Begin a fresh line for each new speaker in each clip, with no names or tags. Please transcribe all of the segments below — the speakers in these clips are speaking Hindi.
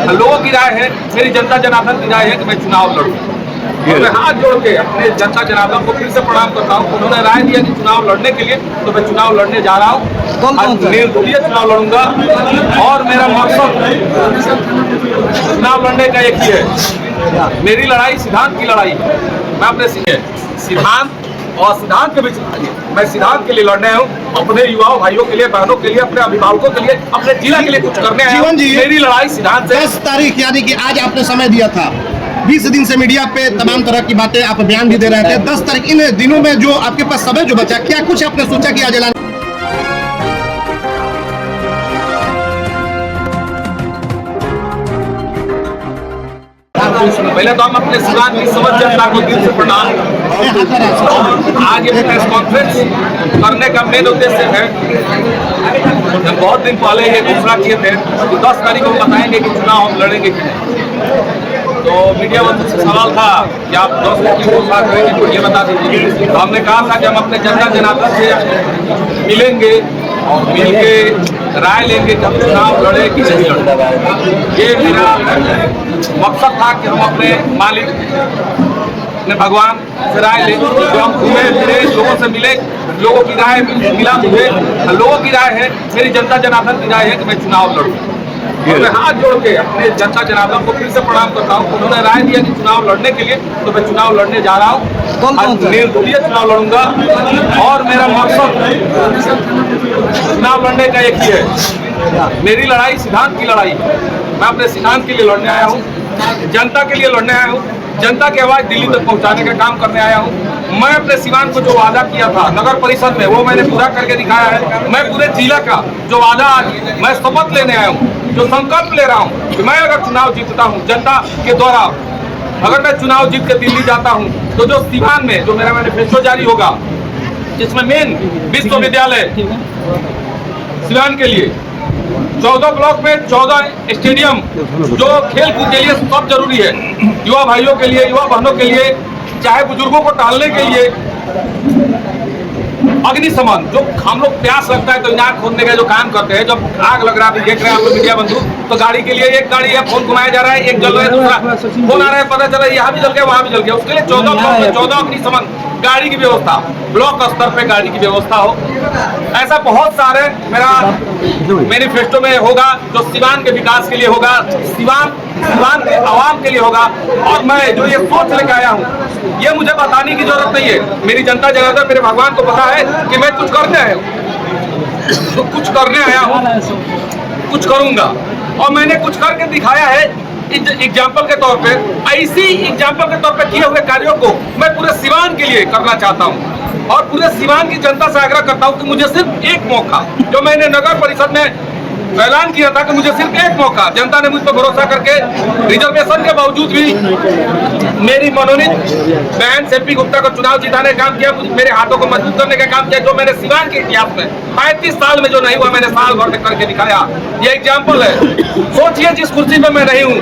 लोगों की राय है, मेरी जनता जनार्दन की राय है कि मैं चुनाव लड़ूं। और मैं हाथ जोड़ के अपने जनता जनार्दन को फिर से प्रणाम करता हूँ। उन्होंने राय दिया कि चुनाव लड़ने के लिए, तो मैं चुनाव लड़ने जा रहा हूँ। निर्दलीय चुनाव लड़ूंगा और मेरा मकसद चुनाव लड़ने का एक ही है, मेरी लड़ाई सिद्धांत की लड़ाई है। मैं अपने सिद्धांत और सिद्धांत के बीच मैं सिद्धांत के लिए लड़ने आया हूँ, अपने युवाओं भाइयों के लिए, बहनों के लिए, अपने अभिभावकों के लिए, अपने जिला के लिए कुछ करने आया हूँ। मेरी लड़ाई सिद्धांत से।
10 तारीख यानी कि आज आपने समय दिया था, 20 दिन से मीडिया पे तमाम तरह की बातें आप बयान भी दे रहे थे। 10 तारीख इन दिनों में जो आपके पास समय जो बचा, क्या कुछ आपने सोचा कि आज ऐलान?
पहले तो हम अपने सिवान की समझ जनता को दिल से प्रणाम। आज ये प्रेस कॉन्फ्रेंस करने का मेन उद्देश्य है, हम बहुत दिन पहले ये घोषणा किए थे कि 10 तारीख को बताएंगे कि चुनाव हम लड़ेंगे कि नहीं। तो मीडिया वालों से सवाल था कि आप 10 तारीख की घोषणा करेंगे तो ये बता दीजिए। तो हमने कहा था कि हम अपने जनता जनार्दन से मिलेंगे और मिल के राय लेंगे कि हम चुनाव लड़े कि नहीं लड़े। ये मेरा मकसद था कि हम अपने मालिक, अपने भगवान से राय लें। जो हम घूमे फिरे, लोगों से मिले, लोगों की राय मिला मुझे। लोगों की राय है, मेरी जनता जनार्दन की राय है कि मैं चुनाव लड़ूं। और मैं हाथ जोड़ के अपने जनता जनार्दन को फिर से प्रणाम करता हूँ। उन्होंने राय दिया कि चुनाव लड़ने के लिए, तो मैं चुनाव लड़ने जा रहा हूँ। निर्दलीय चुनाव लड़ूंगा और मेरा मकसद चुनाव लड़ने का एक ही है, मेरी लड़ाई सिद्धांत की लड़ाई है। मैं अपने सिद्धांत के लिए लड़ने आया हूँ, जनता के लिए लड़ने आया हूँ, जनता की आवाज दिल्ली तक पहुंचाने का काम करने आया हूँ। मैं अपने सिवान को जो वादा किया था नगर परिषद में, वो मैंने पूरा करके दिखाया है। मैं पूरे जिला का जो वादा आज मैं शपथ लेने आया हूँ, जो संकल्प ले रहा हूँ कि मैं अगर चुनाव जीतता हूँ जनता के द्वारा, अगर मैं चुनाव जीत के दिल्ली जाता हूँ, तो जो सिवान में जो मेरा मैनिफेस्टो जारी होगा, जिसमें मेन विश्वविद्यालय सिवान के लिए 14 ब्लॉक में 14 स्टेडियम, जो खेल कूद के लिए सब जरूरी है, युवा भाइयों के लिए, युवा बहनों के लिए, चाहे बुजुर्गों को टहलने के लिए, अग्निशमन जो हम लोग प्यास लगता है तो इनार खोदने का जो काम करते हैं, जब आग लग रहा है, देख रहे हैं आप लोग मीडिया बंधु, तो गाड़ी के लिए एक गाड़ी है, फोन घुमाया जा रहा है, एक जल रहा है, दूसरा फोन आ रहा है, पता चला यहाँ भी जल गया वहाँ भी जल गया। उसके लिए 14 ब्लॉक में 14 अग्निशमन गाड़ी की व्यवस्था, ब्लॉक स्तर पे गाड़ी की व्यवस्था हो। ऐसा बहुत सारे मेरा मैनिफेस्टो में होगा, जो सिवान के विकास के लिए होगा, सिवान के आवाम के लिए होगा। और मैं जो ये सोच लेके आया हूँ, ये मुझे बताने की जरूरत नहीं है। मेरी जनता जनार्दन, मेरे भगवान को पता है कि मैं कुछ करने आया हूँ, तो कुछ करने आया हूँ, कुछ करूंगा। और मैंने कुछ करके दिखाया है एग्जाम्पल के तौर पे। ऐसी एग्जाम्पल के तौर पे किए हुए कार्यों को मैं पूरे सिवान के लिए करना चाहता हूं और पूरे सिवान की जनता से आग्रह करता हूं कि मुझे सिर्फ एक मौका, जो मैंने नगर परिषद में ऐलान किया था कि मुझे सिर्फ एक मौका, जनता ने मुझ पर भरोसा करके रिजर्वेशन के बावजूद भी मेरी मनोनीत बहन सेपी गुप्ता को चुनाव जिताने का काम किया, मेरे हाथों को मजबूत करने का काम किया। जो मैंने सिवान के इतिहास में 35 साल में जो नहीं हुआ, मैंने साल भर में करके दिखाया। ये एग्जाम्पल है। सोचिए, जिस कुर्सी पे मैं नहीं हूँ,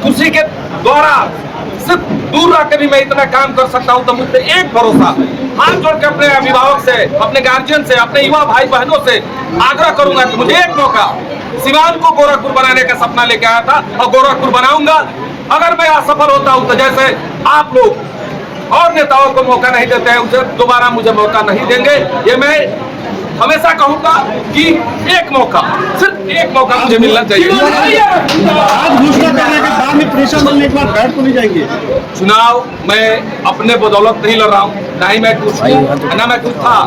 कुर्सी के द्वारा सिर्फ दूर रह के भी मैं इतना काम कर सकता हूं, तो मुझसे एक भरोसा, हाथ जोड़ के अपने अभिभावक से, अपने गार्जियन से, अपने युवा भाई बहनों से आग्रह करूंगा कि मुझे एक मौका, सिवान को गोरखपुर बनाने का सपना लेके आया था और गोरखपुर बनाऊंगा। अगर मैं असफल होता हूं, तो जैसे आप लोग और नेताओं को मौका नहीं देते हैं, उसे दोबारा मुझे मौका नहीं देंगे। ये मैं हमेशा कहूंगा कि एक मौका, सिर्फ एक मौका मुझे मिलना चाहिए।
आज घोषणा करने के बाद में प्रेशर बनने के बाद बैठ तो नहीं जाएंगे?
चुनाव मैं अपने बदौलत नहीं लड़ रहा हूँ, ना ही मैं कुछ हूँ, ना मैं कुछ था,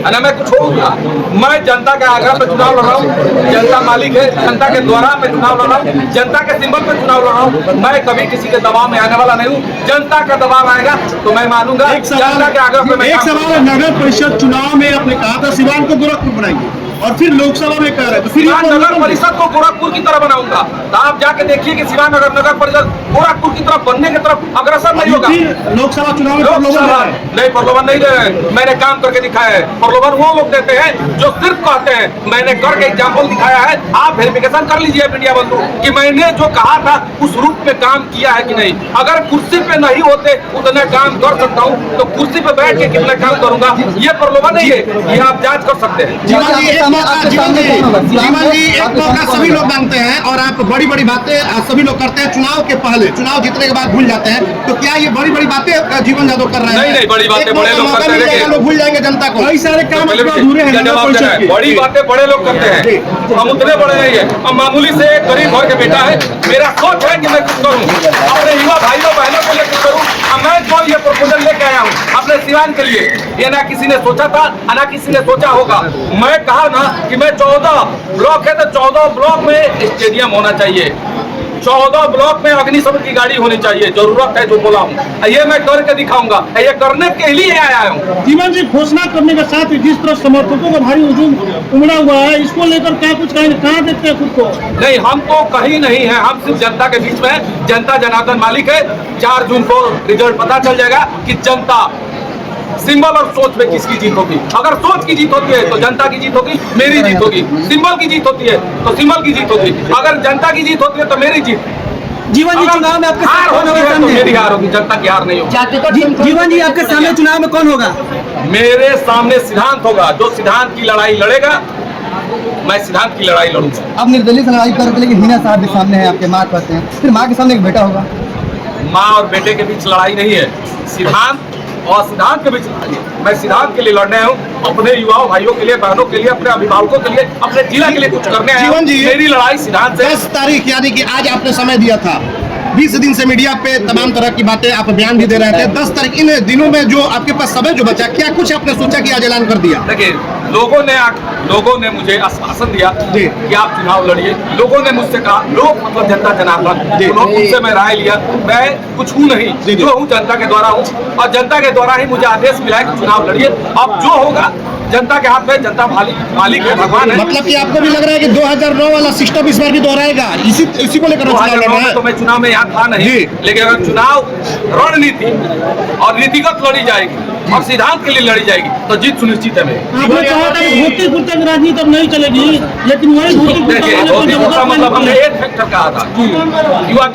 ना मैं कुछ होगा। मैं जनता के आग्रह पे चुनाव लड़ रहा हूँ। जनता मालिक है, जनता के द्वारा मैं चुनाव लड़ रहा हूँ, जनता के सिंबल पे चुनाव लड़ रहा हूँ। मैं कभी किसी के दबाव में आने वाला नहीं हूँ। जनता का दबाव आएगा तो मैं मानूंगा। जनता के आग्रह पे
एक सवाल है, नगर परिषद चुनाव में आपने कहा था सिवान को गोरखपुर बनाएंगे और फिर लोकसभा में कह रहे हैं, तो फिर
नगर परिषद को गोरखपुर की तरह बनाऊंगा। तो आप जाके देखिए कि सिवान नगर परिषद गोरखपुर की तरफ बनने की तरफ अग्रसर नहीं होगा।
लोकसभा चुनाव में
नहीं, प्रलोभन नहीं दे रहे। मैंने काम करके दिखाया है। प्रलोभन वो लोग देते हैं जो सिर्फ कहते हैं। मैंने करके एग्जाम्पल दिखाया है। आप वेरिफिकेशन कर लीजिए मीडिया बंधु कि मैंने जो कहा था उस रूप में काम किया है कि नहीं। अगर कुर्सी पे नहीं होते उतना काम कर सकता हूँ, तो कुर्सी पे बैठ के कितना काम करूंगा, ये प्रलोभन नहीं है। ये आप जांच कर सकते हैं।
मौका जीवन जी एक मौका सभी लोग मांगते हैं और आप बड़ी बड़ी बातें सभी लोग करते हैं चुनाव के पहले, चुनाव जीतने के बाद भूल जाते हैं। तो क्या ये बड़ी बड़ी बातें जीवन यादव कर रहे हैं?
नहीं, बड़ी बातें बड़े लोग करते हैं,
लोग भूल जाएंगे जनता को।
कई सारे काम अधूरे हैं।
जवाब देना है। बड़ी बातें बड़े लोग करते हैं, हम उतने बड़े नहीं है। हम मामूली से एक गरीब घर के बेटा है। मेरा सोच है कि मैं कुछ करूं, अपने युवा भाइयों बहनों के लिए कुछ करूं। मैं जो ये प्रपोजल लेके आया हूं अपने सिवान के लिए, ये ना किसी ने सोचा था ना किसी ने सोचा होगा। मैं कहा ना कि मैं 14 ब्लॉक है तो 14 ब्लॉक में स्टेडियम होना चाहिए, 14 ब्लॉक में अग्निशमन की गाड़ी होनी चाहिए। जरूरत है जो बोला हूँ, ये मैं करके दिखाऊंगा। ये करने के लिए आया हूँ।
जीवन जी घोषणा करने के साथ जिस तरह समर्थकों का भारी हुजूम उमड़ा हुआ है, इसको लेकर क्या कुछ कहाँ देखते हैं खुद को?
नहीं, हम तो कहीं नहीं है, हम सिर्फ जनता के बीच में है। जनता जनार्दन मालिक है। 4 जून को रिजल्ट पता चल जाएगा कि जनता सिंबल और सोच में किसकी जीत होगी। अगर सोच की जीत होती है तो जनता की जीत होगी, मेरी जीत होगी। सिंबल की जीत होती है तो सिंबल की जीत होगी। अगर जनता की जीत होती है तो मेरी जीत।
जीवन जी चुनाव में आपके
हार
साथ कौन
होगी
होगा?
तो मेरी हार होगी, जनता की हार नहीं होगी।
जीवन जी आपके सामने चुनाव में कौन होगा?
मेरे सामने सिद्धांत होगा। जो सिद्धांत की लड़ाई लड़ेगा, मैं सिद्धांत की लड़ाई लड़ूंगा।
अब निर्दलीय से लड़ाई कर रहे थे, लेकिन हिना साहब भी सामने है, आपके माँ कहते हैं, फिर माँ के सामने एक बेटा होगा।
माँ और बेटे के बीच लड़ाई नहीं है, सिद्धांत और सिद्धांत के बीच लड़ाई है। मैं सिद्धांत के लिए लड़ने आया हूँ, अपने युवाओं भाइयों के लिए, बहनों के लिए, अपने अभिभावकों के लिए, अपने जिला के लिए कुछ करने आया हूँ।
जीवन जी,
मेरी लड़ाई सिद्धांत से।
10 तारीख यानी कि आज आपने समय दिया था। 20 दिन से मीडिया पे तमाम तरह की बातें आप बयान भी दे रहे थे। 10 तारीख इन दिनों में जो आपके पास समय जो बचा, क्या कुछ आपने सोचा कि आज ऐलान कर दिया?
देखिए, लोगों ने मुझे आश्वासन दिया
जी।
कि आप चुनाव लड़िए। लोगों ने मुझसे कहा, लोग मतलब जनता जनार्दन, उनसे मैं राय लिया। मैं कुछ हूँ नहीं, जो हूँ जनता के द्वारा हूँ और जनता के द्वारा ही मुझे आदेश मिला है कि चुनाव लड़िए। अब जो होगा जनता के हाथ में, जनता मालिक है, भगवान है।
मतलब कि आपको भी लग रहा है कि 2009 वाला सिस्टम इस बार भी दोहराएगा, इसी को लेकर चुनाव लड़ रहे हैं?
तो मैं चुनाव में यहाँ था नहीं, लेकिन अगर चुनाव रणनीति और नीतिगत लड़ी जाएगी और सिद्धांत के लिए लड़ी जाएगी तो जीत सुनिश्चित है।
आपने कहा था कि धोती कुर्ता की राजनीति अब नहीं चलेगी, लेकिन वही धोती
देखिए, धोती कुर्ता मतलब हमने एक फैक्टर कहा था, युवा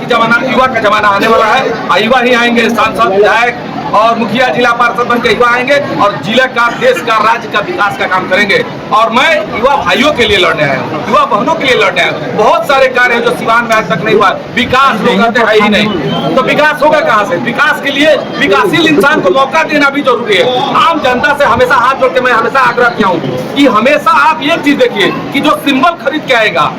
का जमाना आने वाला है और युवा ही आएंगे। सांसद, विधायक और मुखिया, जिला पार्षद बन के युवा आएंगे और जिला का, देश का, राज्य का विकास का काम करेंगे। और मैं युवा भाइयों के लिए लड़ने आया हूँ, युवा बहनों के लिए लड़ने आया हूँ। बहुत सारे कार्य हैं जो सिवान में आज तक नहीं हुआ। विकास लोग कहते हैं ही नहीं, तो विकास होगा कहाँ से? विकास के लिए विकासशील इंसान को मौका देना भी जरूरी है। आम जनता से हमेशा हाथ जोड़ के मैं हमेशा आग्रह किया हूँ कि हमेशा आप ये चीज देखिए कि जो सिंबल खरीद के आएगा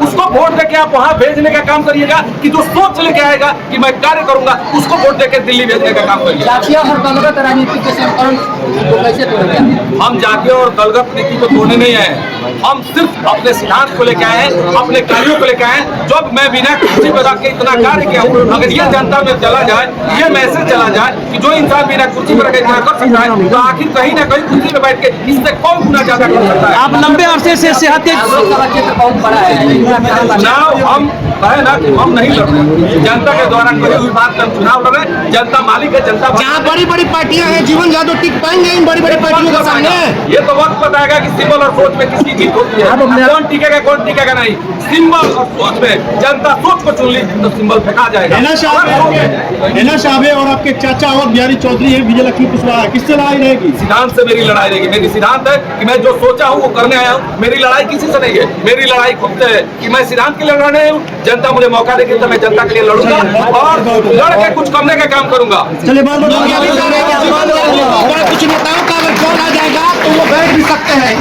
उसको वोट देके आप वहां भेजने का काम करिएगा, कि जो सोच लेके आएगा कि मैं कार्य करूंगा उसको वोट देके दिल्ली भेजने का काम करिएगा।
जातीय और दलगत राजनीति के समीकरण को कैसे तोड़ेंगे?
हम जातीय और दलगत नीति को तोड़ने नहीं आए, हम सिर्फ अपने सिद्धांत को लेके आए हैं, अपने कार्यों को लेके आए हैं। जब मैं बिना कुर्सी पर रख के इतना कार्य किया हूँ, अगर ये जनता में चला जाए, ये मैसेज चला जाए कि जो इंसान बिना कुर्सी पर रखे इतना कर सकता है, तो आखिर कहीं ना कहीं कुर्सी में बैठ के इससे कौन गुना ज्यादा कर सकता है?
आप लंबे अरसे से सेहत
क्षेत्र बहुत बड़ा है,
चुनाव हम है ना कि हम नहीं लड़ रहे, जनता के द्वारा करी हुई बात का चुनाव लड़ रहे। जनता मालिक है, जनता
जहाँ बड़ी बड़ी पार्टियां हैं, जीवन यादव टिक पाएंगे इन बड़ी बड़ी पार्टियों के सामने?
ये तो वक्त बताएगा कि सिंबल और सोच में किसकी जीत होती है, कौन टिकेगा कौन टिकेगा नहीं। सिंबल और सोच में जनता सोच को चुन ली तो सिंबल फेंका जाएगा।
हिना साहब और आपके चाचा और बिहारी चौधरी है, विजय लक्ष्मी कुशवाहा, किससे लड़ाई रहेगी?
सिद्धांत से मेरी लड़ाई रहेगी। मेरी सिद्धांत है कि मैं जो सोचा हूँ वो करने आया हूँ। मेरी लड़ाई किसी से नहीं है, मेरी लड़ाई खुद से है कि मैं सिद्धांत के लिए लड़ रहा हूँ। जनता मुझे मौका देगी तो मैं जनता के लिए लड़ूंगा और लड़ के कुछ करने का काम करूंगा।
चलिए
कुछ नेताओं का अगर कॉल आ जाएगा तो वो बैठ भी सकते हैं।